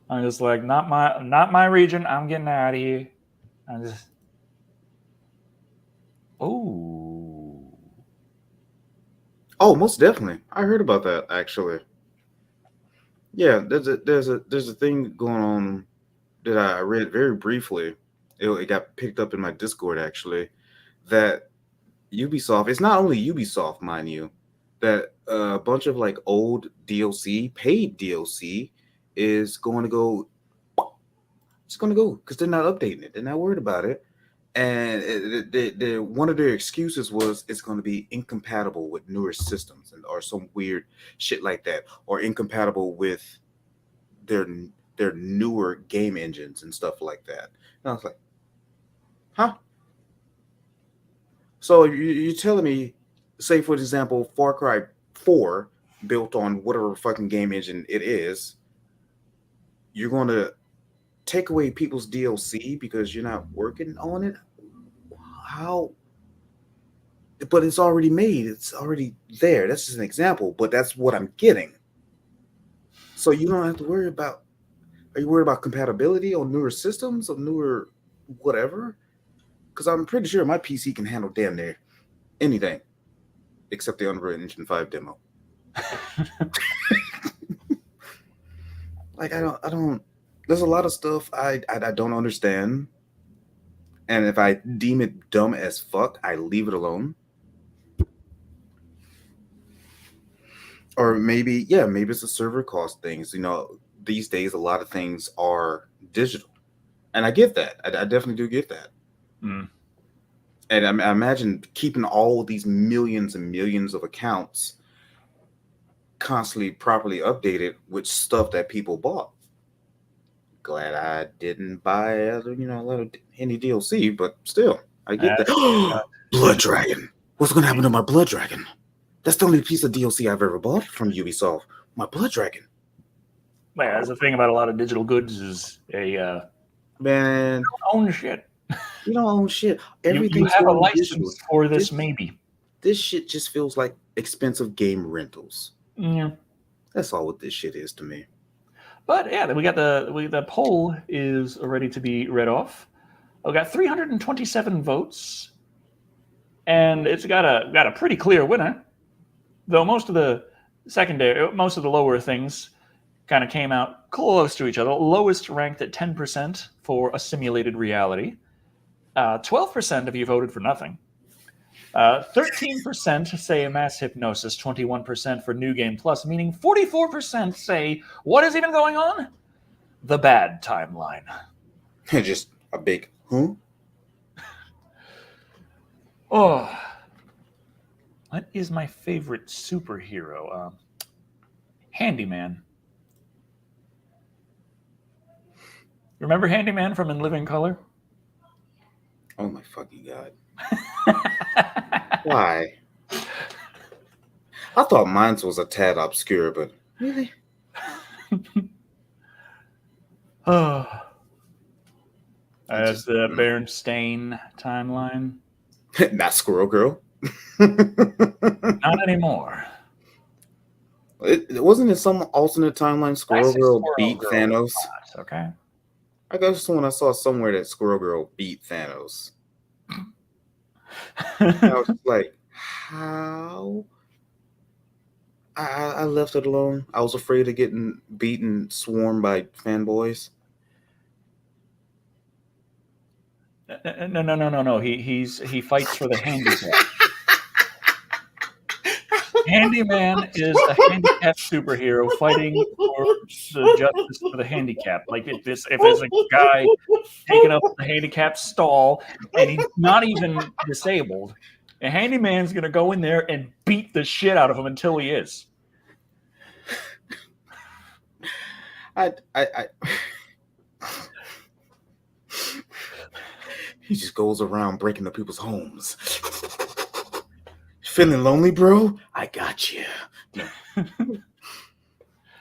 I'm just like, not my region. I'm getting out of here. I just, oh, most definitely. I heard about that actually. Yeah, there's a thing going on that I read very briefly. It got picked up in my Discord actually. That Ubisoft. It's not only Ubisoft, mind you, that a bunch of like old DLC, paid DLC, is going to go. It's going to go because they're not updating it. They're not worried about it. And one of their excuses was it's going to be incompatible with newer systems and or some weird shit like that, or incompatible with their their newer game engines and stuff like that. And I was like, huh? So you're telling me, say for example, Far Cry 4 built on whatever fucking game engine it is, you're going to take away people's DLC because you're not working on it? How? But it's already made. It's already there. That's just an example, but that's what I'm getting. So you don't have to worry about. Are you worried about compatibility on newer systems or newer whatever? Because I'm pretty sure my PC can handle damn near anything except the Unreal Engine 5 demo. Like I don't. There's a lot of stuff I don't understand, and if I deem it dumb as fuck, I leave it alone. Or maybe maybe it's a server cost things. These days a lot of things are digital, and I get that. I definitely do get that. mm. And I imagine keeping all of these millions and millions of accounts constantly properly updated with stuff that people bought. Glad I didn't buy a lot of any DLC, but still, I get that. Blood Dragon. What's going to happen to my Blood Dragon? That's the only piece of DLC I've ever bought from Ubisoft. My Blood Dragon. Yeah, that's the thing about a lot of digital goods is Man, you don't own shit. You don't own shit. You Everything's have a going license digital. for this, maybe. This shit just feels like expensive game rentals. Yeah. That's all what this shit is to me. But yeah, the poll is ready to be read off. We got 327 votes, and it's got a pretty clear winner. Though most of the lower things kind of came out close to each other. Lowest ranked at 10% for a simulated reality. 12% of you voted for nothing. 13% say a mass hypnosis, 21% for New Game Plus, meaning 44% say, what is even going on? The bad timeline. Just a big, huh? Oh, what is my favorite superhero? Handyman. Remember Handyman from In Living Color? Oh my fucking god. Why? I thought mine was a tad obscure, but really? Oh. That's the Berenstain timeline. Not Squirrel Girl. Not anymore. It wasn't in some alternate timeline Squirrel Girl beat Thanos. Okay. I guess someone I saw somewhere that Squirrel Girl beat Thanos. I was like, how? I left it alone. I was afraid of getting beaten, swarmed by fanboys. No. He fights for the handicap. Handyman is a handicapped superhero fighting for the justice for the handicap. Like if there's a guy taking up the handicap stall and he's not even disabled, a handyman's gonna go in there and beat the shit out of him until he is. He just goes around breaking up people's homes. Feeling lonely, bro? I got you.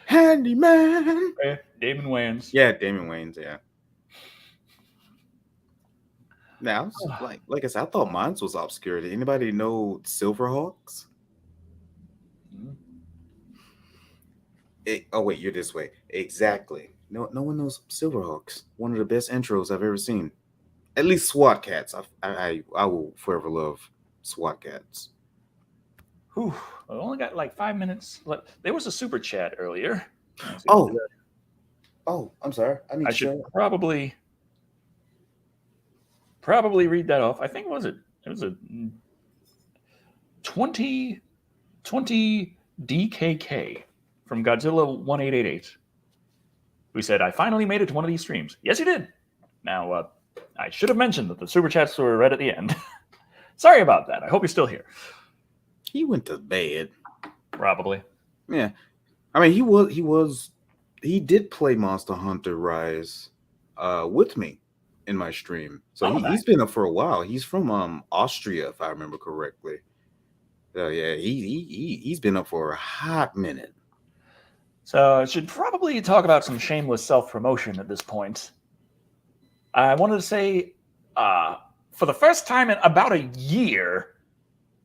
Handyman. Damon Wayans. Yeah, Damon Wayans. Yeah. Now, like I said, I thought mine was obscure. Did anybody know Silverhawks? Oh wait, you're this way. Exactly. No one knows Silverhawks. One of the best intros I've ever seen. At least SWAT Cats. I will forever love SWAT Cats. Whew, I only got like 5 minutes left. There was a super chat earlier. Let's see. Oh, I'm sorry. I need I to should show. probably read that off. I think it was a 20 DKK from Godzilla 1888. We said, I finally made it to one of these streams. Yes, you did. Now, I should have mentioned that the super chats were right at the end. Sorry about that. I hope you're still here. He went to bed. Probably. Yeah. I mean, he did play Monster Hunter Rise with me in my stream. So he's been up for a while. He's from Austria, if I remember correctly. So yeah, he's been up for a hot minute. So I should probably talk about some shameless self-promotion at this point. I wanted to say, for the first time in about a year,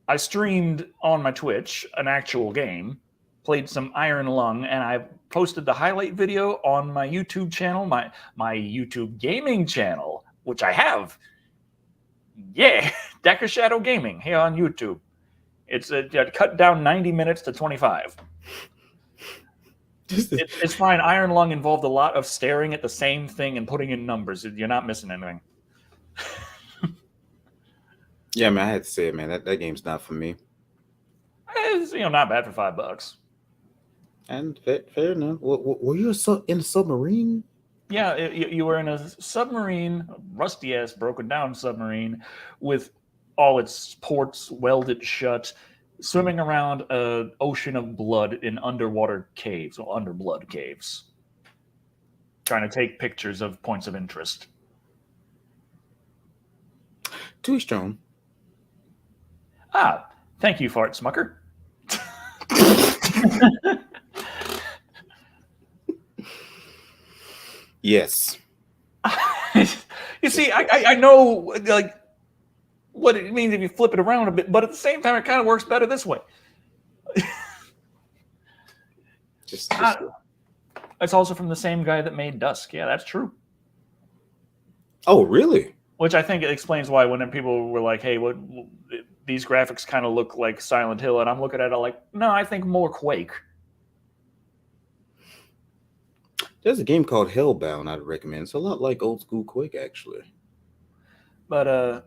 I streamed on my Twitch an actual game, played some Iron Lung, and I posted the highlight video on my YouTube channel, my YouTube gaming channel, which I have. Yeah, Decker Shadow Gaming here on YouTube. It's cut down 90 minutes to 25. It's fine. Iron Lung involved a lot of staring at the same thing and putting in numbers. You're not missing anything. Yeah, man, I had to say it, man. That game's not for me. It's not bad for $5. And fair enough. Were you in a submarine? Yeah, you were in a submarine, rusty ass, broken down submarine, with all its ports welded shut, swimming around an ocean of blood in underwater caves, or underblood caves, trying to take pictures of points of interest. Too strong. Thank you, Fart Smucker. Yes. You see, I know like what it means if you flip it around a bit, but at the same time, it kind of works better this way. It's also from the same guy that made Dusk. Yeah, that's true. Oh, really? Which I think it explains why when people were like, "Hey, what these graphics kind of look like Silent Hill," and I'm looking at it like, "No, I think more Quake." There's a game called Hellbound I'd recommend. It's a lot like old school Quake, actually. But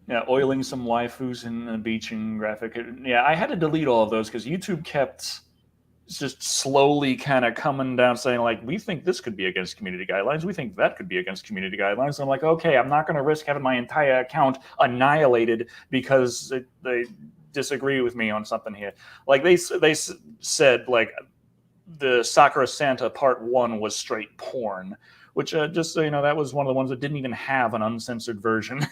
yeah, oiling some waifus in the beaching graphic. Yeah, I had to delete all of those because YouTube kept just slowly kind of coming down saying, like, we think this could be against community guidelines. We think that could be against community guidelines. So I'm like, okay, I'm not going to risk having my entire account annihilated because they disagree with me on something here. Like they said, like, the Sakura Santa Part 1 was straight porn, which just so you know, that was one of the ones that didn't even have an uncensored version.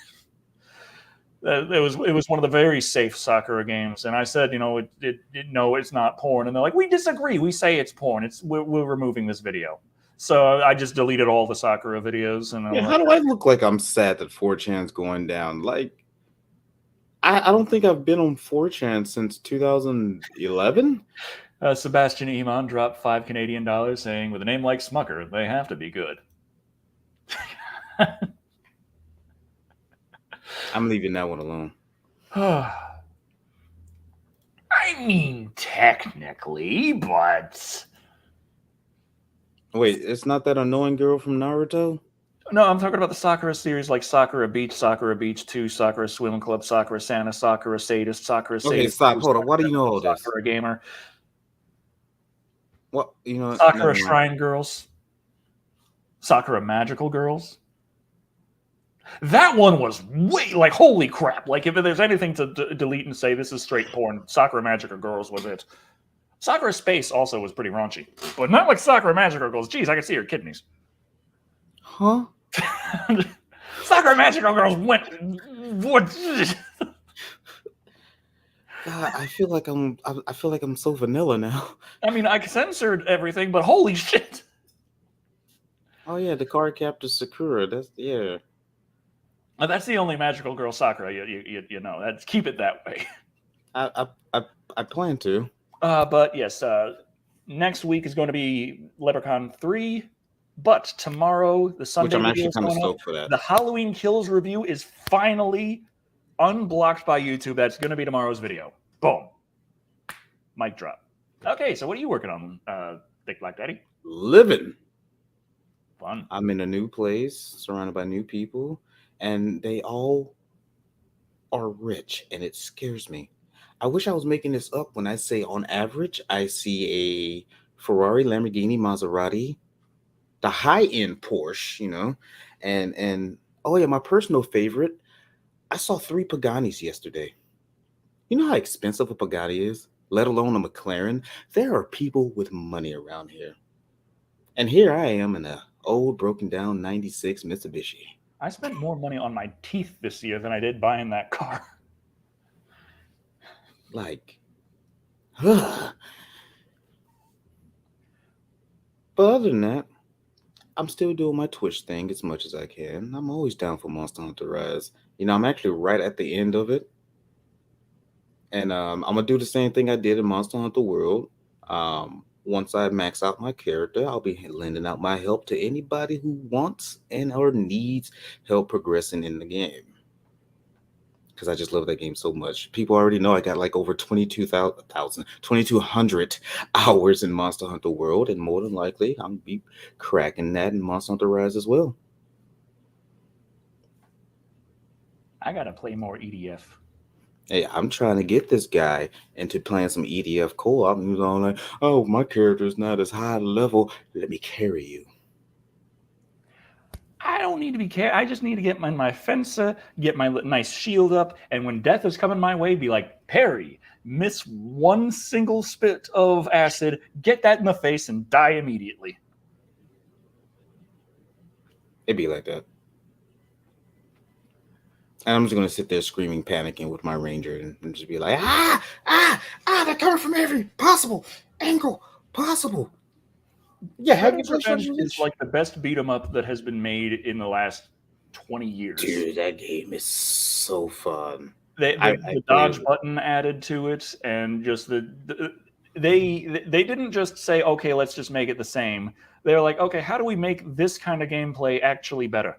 It was one of the very safe Sakura games, and I said, no, it's not porn, and they're like, we disagree. We say it's porn. We're removing this video. So I just deleted all the Sakura videos. And yeah, how do I look like I'm sad that 4chan's going down? Like, I don't think I've been on 4chan since 2011. Sebastian Iman dropped $5 Canadian saying, with a name like Smucker, they have to be good. I'm leaving that one alone. I mean, technically, but... Wait, it's not that annoying girl from Naruto? No, I'm talking about the Sakura series like Sakura Beach 2, Sakura Swim Club, Sakura Santa, Sakura Sadist, Sakura Sadist. Okay, stop. Hold on. Why do you know all this? Sakura Gamer. What? Sakura Shrine Girls. Sakura Magical Girls. That one was way, like, holy crap. Like, if there's anything to delete and say this is straight porn, Sakura Magical Girls was it. Sakura Space also was pretty raunchy, but not like Sakura Magical Girls. Jeez, I could see her kidneys. Huh? Sakura Magical Girls went... What? God, I feel like I'm so vanilla now. I mean, I censored everything, but holy shit. Oh yeah, the card captor Sakura. That's That's the only magical girl Sakura you know. Keep it that way. I I plan to. But yes, next week is going to be Leprechaun 3. But tomorrow, the Which Sunday I'm video actually is kind of going up. stoked for that. The Halloween Kills review is finally unblocked by YouTube. That's going to be tomorrow's video. Boom. Mic drop. Okay, so what are you working on, Thick Black Daddy? Living. Fun. I'm in a new place, surrounded by new people, and they all are rich, and it scares me. I wish I was making this up when I say on average, I see a Ferrari, Lamborghini, Maserati, the high-end Porsche, and oh yeah, my personal favorite, I saw 3 Paganis yesterday. You know how expensive a Pagani is, let alone a McLaren? There are people with money around here. And here I am in a old broken down 96 Mitsubishi. I spent more money on my teeth this year than I did buying that car. Like, but other than that, I'm still doing my Twitch thing as much as I can. I'm always down for Monster Hunter Rise. I'm actually right at the end of it. And I'm going to do the same thing I did in Monster Hunter World. Once I max out my character, I'll be lending out my help to anybody who wants and or needs help progressing in the game. Because I just love that game so much. People already know I got like over 2,200 hours in Monster Hunter World, and more than likely, I'm going to be cracking that in Monster Hunter Rise as well. I gotta play more EDF. Hey, I'm trying to get this guy into playing some EDF co-op, and he's all like, oh, my character's not as high level. Let me carry you. I don't need to be I just need to get my fencer, get my nice shield up, and when death is coming my way, be like, parry, miss one single spit of acid, get that in the face, and die immediately. It'd be like that. And I'm just going to sit there screaming, panicking with my ranger, and just be like, they're coming from every possible angle possible. Yeah, have you played Revenge Shredder's is Revenge? like the best beat 'em up that has been made in the last 20 years. Dude, that game is so fun. The dodge button added to it, and just they didn't just say, okay, let's just make it the same. They're like, okay, how do we make this kind of gameplay actually better?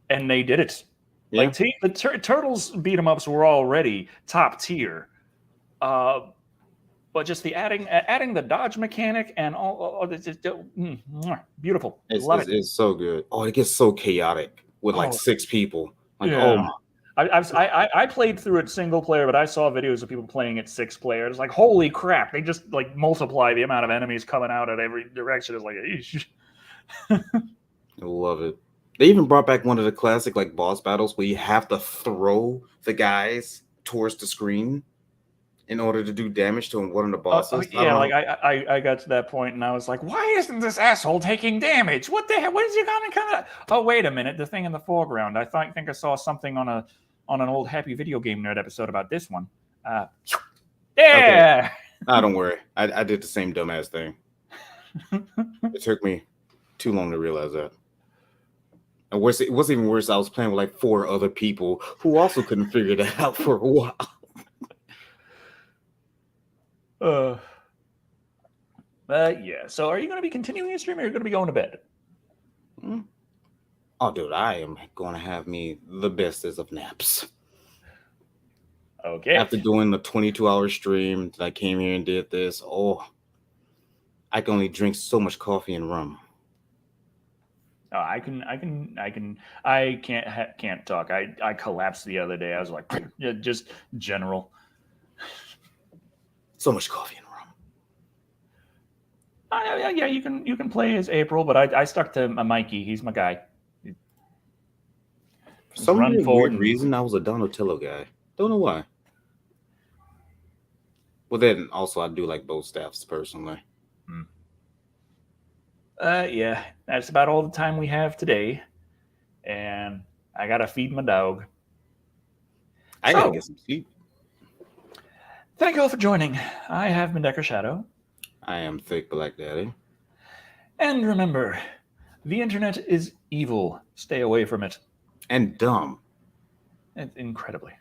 And they did it. Yeah. Like the Turtles beat 'em ups were already top tier, but just the adding the dodge mechanic and all beautiful. It's so good. Oh, it gets so chaotic with like 6 people. Like, yeah. oh my. I played through it single player, but I saw videos of people playing it 6 player. It's like, holy crap! They just like multiply the amount of enemies coming out at every direction. It's like, eesh. I love it. They even brought back one of the classic like boss battles where you have to throw the guys towards the screen in order to do damage to one of the bosses. I got to that point and I was like, why isn't this asshole taking damage? What the hell? What is he gonna come out? Oh, wait a minute, the thing in the foreground. I think I saw something on an old Happy Video Game Nerd episode about this one. Yeah. Okay. Don't worry. I did the same dumbass thing. It took me too long to realize that. And worse, it wasn't even worse. I was playing with like 4 other people who also couldn't figure that out for a while. Yeah. So, are you going to be continuing your stream, or are you going to be going to bed? Oh, dude, I am going to have me the bestest of naps. Okay. After doing the 22-hour stream, I came here and did this. Oh, I can only drink so much coffee and rum. Oh, I can't talk. I collapsed the other day. I was like, just general. So much coffee and rum. Yeah, you can play as April, but I stuck to Mikey. He's my guy. For some weird reason, I was a Donatello guy. Don't know why. Well, then also I do like both staffs personally. Yeah, that's about all the time we have today, and I gotta feed my dog. I gotta get some sleep. Thank you all for joining. I have been Decker Shadow. I am Thick Black Daddy. And remember, the internet is evil. Stay away from it. And dumb. Incredibly.